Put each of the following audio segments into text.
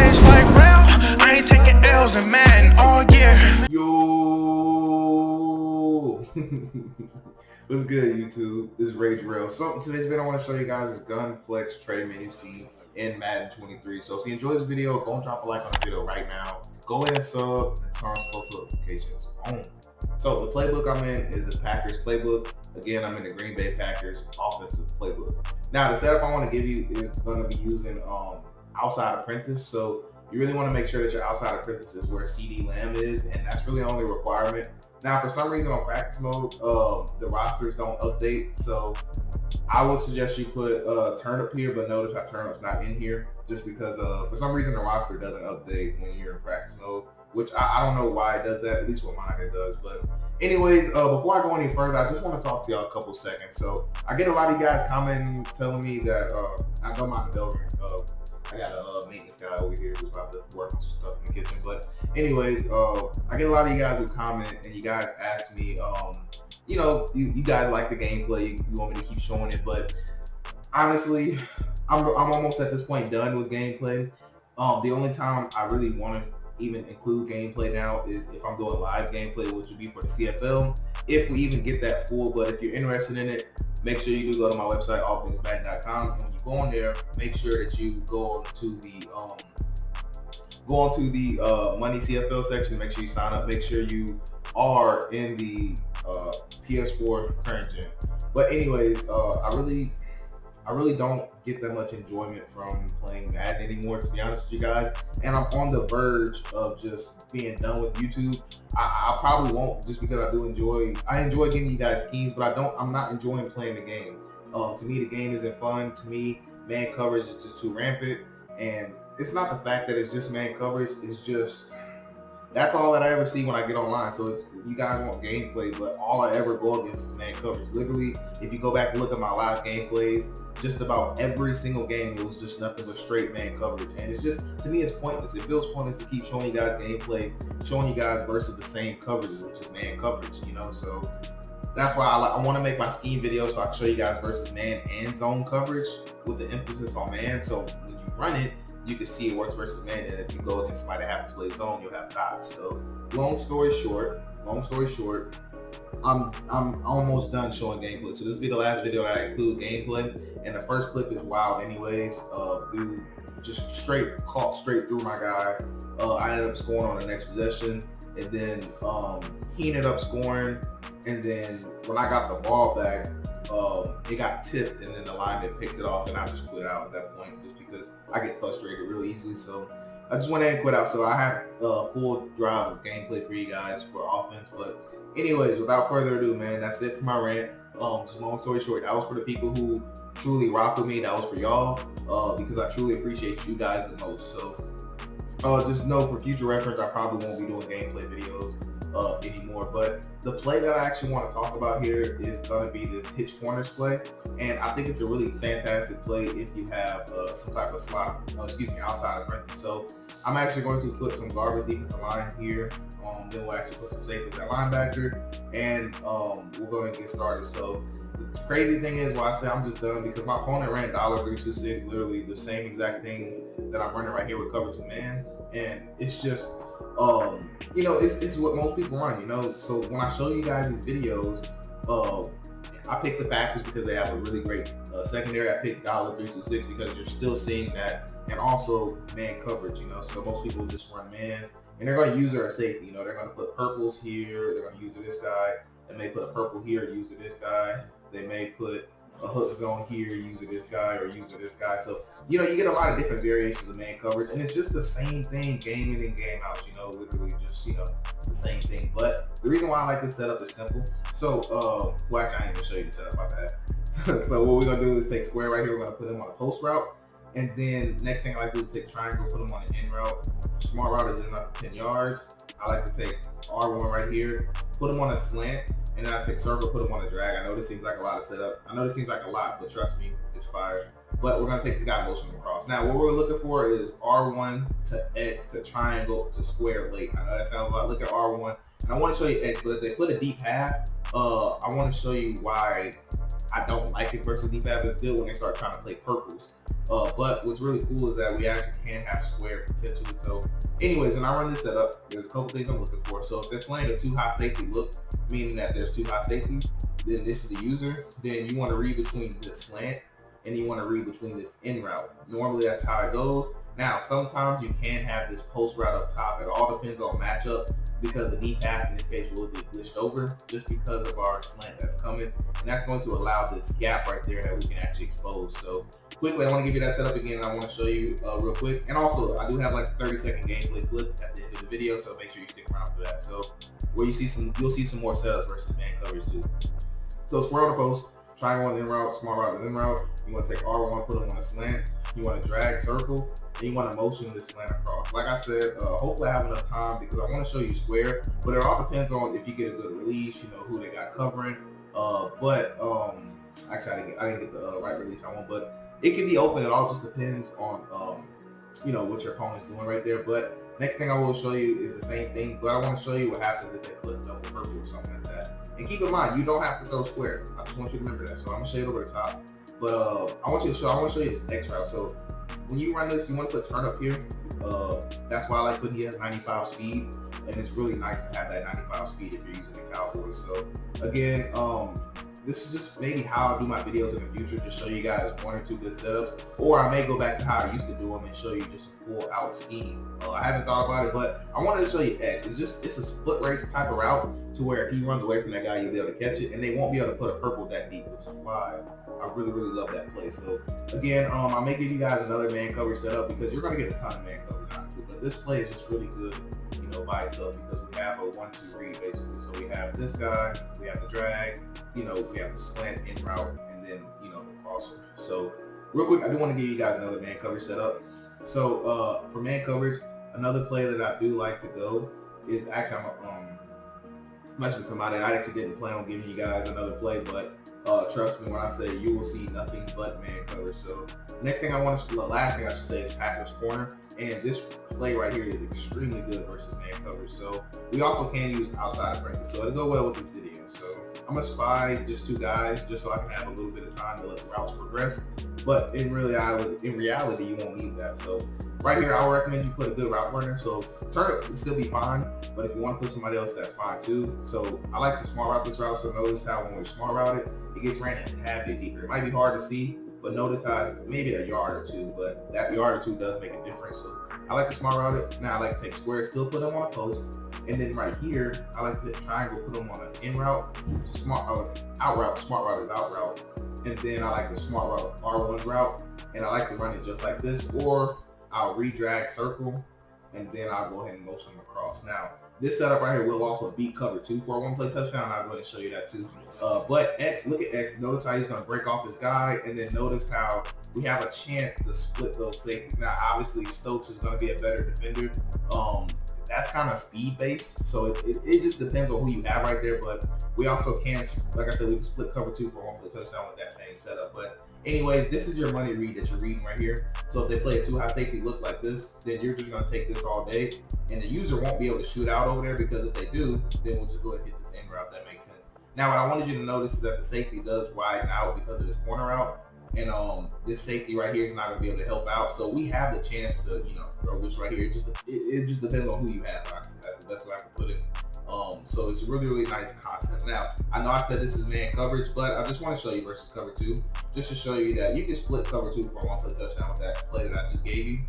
Rage like real, I ain't taking L's in Madden all year. Yo, what's good, YouTube? This is Rage Real. So in today's video, I want to show you guys this gun flex Trey mini scheme in Madden 23. So if you enjoyed this video, go and drop a like on the video right now. Go ahead and sub and turn on post notifications on. So the playbook I'm in is the Packers playbook. Again, I'm in the Green Bay Packers offensive playbook. Now the setup I want to give you is going to be using outside apprentice. So you really want to make sure that your outside apprentice is where CD Lamb is, and that's really the only requirement. Now, for some reason on practice mode, the rosters don't update, so I would suggest you put Turnip here, but notice how Turnip's not in here, just because for some reason the roster doesn't update when you're in practice mode, which I don't know why it does that. At least with mine it does. But anyways, before I go any further, I just want to talk to y'all a couple seconds. So I get a lot of you guys commenting, telling me that I don't mind the bell ring. I got a maintenance guy over here who's about to work on some stuff in the kitchen. But anyways, I get a lot of you guys who comment, and you guys ask me, you know, you guys like the gameplay, you want me to keep showing it, but honestly, I'm almost at this point done with gameplay. The only time I really want to even include gameplay now is if I'm doing live gameplay, which would be for the CFL, if we even get that full. But if you're interested in it, make sure you do go to my website, allthingsmadden.com, and when you go on there, make sure that you go onto the Money CFL section. Make sure you sign up. Make sure you are in the PS4 current gen. But anyways, I really don't get that much enjoyment from playing Madden anymore, to be honest with you guys. And I'm on the verge of just being done with YouTube. I probably won't, just because I enjoy giving you guys schemes, but I'm not enjoying playing the game. To me, the game isn't fun. To me, man coverage is just too rampant. And it's not the fact that it's just man coverage, it's just, that's all that I ever see when I get online. So you guys want gameplay, but all I ever go against is man coverage. Literally, if you go back and look at my live gameplays, just about every single game, it was just nothing but straight man coverage. And it's just, to me, it's pointless. It feels pointless to keep showing you guys gameplay, showing you guys versus the same coverage, which is man coverage, you know? So that's why I want to make my scheme video so I can show you guys versus man and zone coverage with the emphasis on man. So when you run it, you can see it works versus man. And if you go against somebody that happens to play zone, you'll have dots. So long story short, I'm almost done showing gameplay. So this will be the last video I include gameplay, and the first clip is wild anyways. Dude just caught straight through my guy. I ended up scoring on the next possession, and then he ended up scoring, and then when I got the ball back, it got tipped, and then the lineman picked it off, and I just quit out at that point, just because I get frustrated real easily. So I just went ahead and quit out. So I have a full drive of gameplay for you guys for offense. But anyways, without further ado, man, that's it for my rant. Just long story short, that was for the people who truly rock with me. That was for y'all, because I truly appreciate you guys the most. So just know, for future reference, I probably won't be doing gameplay videos anymore. But the play that I actually want to talk about here is going to be this hitch corners play, and I think it's a really fantastic play if you have some type of outside apprentice. So I'm actually going to put some garbage defensive line here. Then we'll actually put some safeties at linebacker, and we're going to get started. So the crazy thing is, why I say I'm just done, because my opponent ran $326, literally the same exact thing that I'm running right here with cover 2 man, and it's just you know, it's what most people run, you know. So when I show you guys these videos, I picked the Packers because they have a really great secondary. I picked $326 because you're still seeing that, and also man coverage, you know. So most people just run man, and they're going to use their safety. You know, they're going to put purples here. They're going to use this guy. They may put a purple here, use this guy. They may put a hook zone here, use this guy, or use this guy. So, you know, you get a lot of different variations of man coverage, and it's just the same thing game in and game out, you know, literally just, you know, the same thing. But the reason why I like this setup is simple. So, well, actually, I ain't gonna show you the setup, my bad. So what we're gonna do is take square right here, we're gonna put him on a post route, and then next thing I like to do is take triangle, put him on an in route. Smart route is in up to 10 yards. I like to take R1 right here, put him on a slant, and then I take circle, put him on a drag. I know this seems like a lot of setup. I know this seems like a lot, but trust me, it's fire. But we're gonna take this guy and motion him across. Now, what we're looking for is R1 to X to triangle to square late. I know that sounds a lot. Look at R1, and I want to show you X, but if they put a deep half, I want to show you why I don't like it versus deep half. It's good when they start trying to play purples. But what's really cool is that we actually can have square potentially. So anyways, when I run this setup, there's a couple things I'm looking for. So if they're playing a too high safety look, meaning that there's too high safeties, then this is the user. Then you want to read between this slant and you want to read between this in route. Normally that's how it goes. Now, sometimes you can have this post route up top. It all depends on matchup because the knee pass in this case will get glitched over just because of our slant that's coming. And that's going to allow this gap right there that we can actually expose. So quickly, I want to give you that setup again. I want to show you real quick. And also, I do have like a 30-second gameplay clip at the end of the video, so make sure you stick around for that. So where you'll see some more setups versus man coverage too. So square on the post, triangle on in route, small route is in route. You want to take R1, put them on a slant. You want to drag circle, and you want to motion this slant across. Like I said, hopefully I have enough time because I want to show you square, but it all depends on if you get a good release, you know, who they got covering. Actually I didn't get the right release I want, but it can be open. It all just depends on, you know, what your opponent's doing right there. But next thing I will show you is the same thing, but I want to show you what happens if they put double purple or something like that. And keep in mind, you don't have to throw square. I just want you to remember that. So I'm gonna show you it over the top. But I want to show you this X route. So when you run this, you want to put turn up here. That's why I like putting he has 95 speed, and it's really nice to have that 95 speed if you're using the Cowboys. So again, this is just maybe how I do my videos in the future, just show you guys one or two good setups, or I may go back to how I used to do them and show you just a full out scheme. I haven't thought about it, but I wanted to show you X. It's a split race type of route to where if he runs away from that guy, you'll be able to catch it, and they won't be able to put a purple that deep, which is why I really love that play. So again, I may give you guys another man coverage setup because you're gonna get a ton of man coverage honestly, but this play is just really good, you know, by itself because we have a 1-2 read basically. So we have this guy, we have the drag, you know, we have the slant in route, and then, you know, the crosser. So real quick, I do want to give you guys another man coverage setup. So for man coverage, another play that I do like to go is actually I'm actually come out and I actually didn't plan on giving you guys another play, but trust me when I say you will see nothing but man coverage. So last thing I should say is Packers corner, and this play right here is extremely good versus man coverage. So we also can use outside of practice, so it'll go well with this video. So I'm gonna spy just two guys just so I can have a little bit of time to let the routes progress. But in reality, you won't need that. So right here, I would recommend you put a good route runner. So turn it would still be fine, but if you want to put somebody else, that's fine too. So I like to small route this route. So notice how when we small route it gets ran a tad bit deeper. It might be hard to see, but notice how it's maybe a yard or two, but that yard or two does make a difference. So I like to small route it. Now I like to take square, still put them on a post. And then right here, I like to hit triangle, put them on an in route, out route, smart route is out route. And then I like the smart route R1 route, and I like to run it just like this, or I'll re-drag circle, and then I'll go ahead and motion them across. Now, this setup right here will also beat cover 2 for a one-play touchdown. I'll go ahead and show you that too. But X, look at X. Notice how he's going to break off his guy, and then notice how we have a chance to split those safeties. Now, obviously, Stokes is going to be a better defender. That's kind of speed-based, so it just depends on who you have right there. But we also can, like I said, we can split cover 2 for a one-play touchdown with that same setup. But anyways, this is your money read that you're reading right here. So if they play a too high safety look like this, then you're just going to take this all day, and the user won't be able to shoot out over there, because if they do, then we'll just go ahead and hit this in route. That makes sense. Now, what I wanted you to notice is that the safety does widen out because of this corner route, and this safety right here is not going to be able to help out. So we have the chance to, you know, throw this right here. It just depends on who you have. Honestly. That's the best way I can put it. So it's a really nice concept. Now, I know I said this is man coverage, but I just want to show you versus cover 2, just to show you that you can split cover 2 for a one-play touchdown with that play that I just gave you.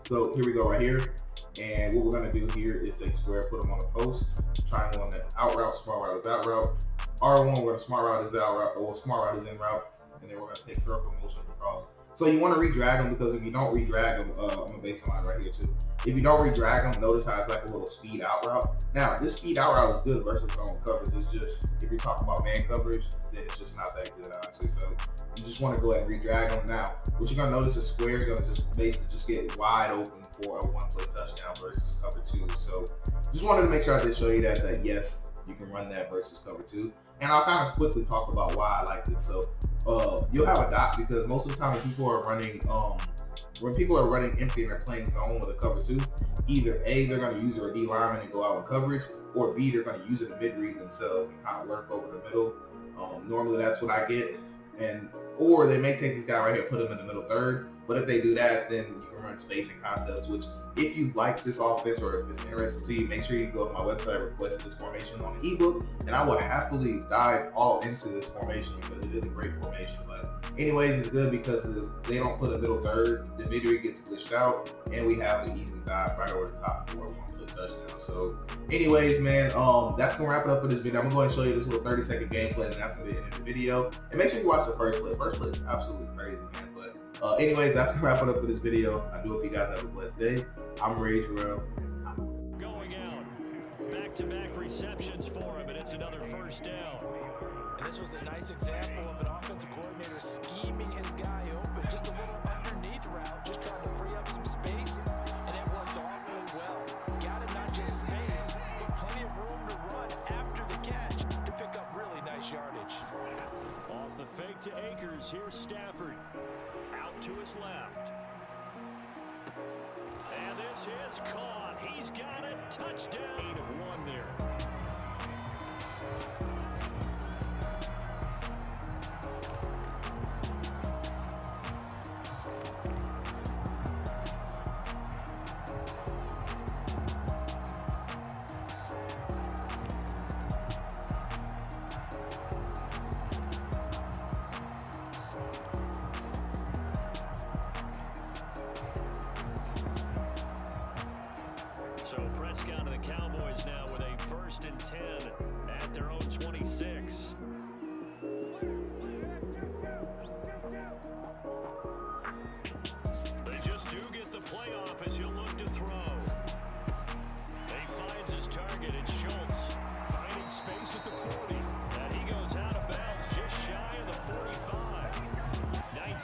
So here we go right here. And what we're going to do here is take square, put them on the post, triangle on the out route, smart route is out route. R1 where the smart route is out route, or smart route is in route. And then we're going to take circle, motion across. So you want to re-drag them, because if you don't re-drag them, I'm going to base line right here too. If you don't re-drag them, notice how it's like a little speed out route. Now, this speed out route is good versus zone coverage. It's just, if you're talking about man coverage, then it's just not that good, honestly. So you just want to go ahead and re-drag them. Now, what you're going to notice is square is going to just basically just get wide open for a one-play touchdown versus cover 2. So just wanted to make sure I did show you that yes, you can run that versus cover 2. And I'll kind of quickly talk about why I like this. So you'll have a dot, because most of the time when people are running empty and they're playing zone with a cover 2, either A, they're going to use their D lineman and go out in coverage, or B, they're going to use it to mid-read themselves and kind of lurk over the middle. Normally that's what I get. Or they may take this guy right here, put him in the middle third. But if they do that, then you can run space and concepts, which if you like this offense or if it's interesting to you, make sure you go to my website, request this formation on the ebook, and I will happily dive all into this formation because it is a great formation. But anyways, it's good because if they don't put a middle third, the video gets glitched out, and we have an easy dive right over the top for a one-foot touchdown. So anyways, man, that's gonna wrap it up for this video. I'm gonna go ahead and show you this little 30-second gameplay, and that's gonna be the end of the video. And make sure you watch the first play. First play is absolutely crazy, man. But anyways, that's gonna wrap it up for this video. I do hope you guys have a blessed day. I'm Ray Jarrell. Going out. Back-to-back receptions for him, and it's another first down. And this was a nice example of an offensive coordinator scheming his guy open. Just a little underneath route, just trying to free up some space, and it worked awfully well. Got him not just space, but plenty of room to run after the catch to pick up really nice yardage. Off the fake to Akers, here's Stafford. Out to his left. And this is caught. He's got it. Touchdown. 8 of 1 there. So Prescott and the Cowboys now with a 1st and 10 at their own 26. They just do get the playoff as he'll look to throw. He finds his target. It's Schultz finding space at the 40. And he goes out of bounds just shy of the 45.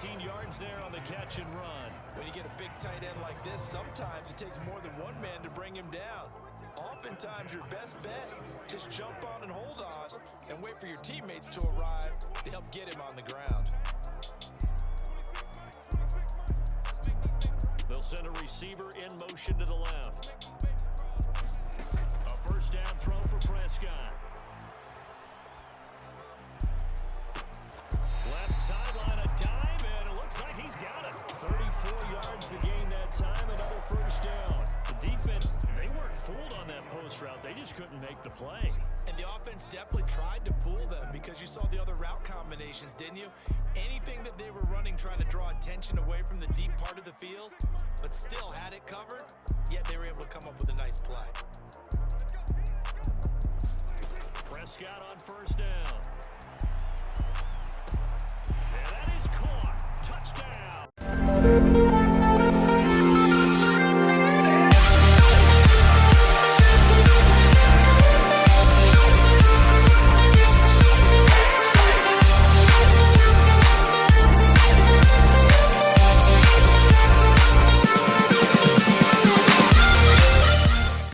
19 yards there on the catch and run. When you get a big tight end like this, sometimes it takes more than one man to bring him down. Oftentimes, your best bet, just jump on and hold on and wait for your teammates to arrive to help get him on the ground. They'll send a receiver in motion to the left. A 1st down throw for Prescott. Left sideline, a dive, and it looks like he's got it. 34 yards to gain that time, another 1st down. The defense, they weren't fooled on that post route. They just couldn't make the play. And the offense definitely tried to fool them because you saw the other route combinations, didn't you? Anything that they were running trying to draw attention away from the deep part of the field, but still had it covered, yet they were able to come up with a nice play. Prescott on 1st down.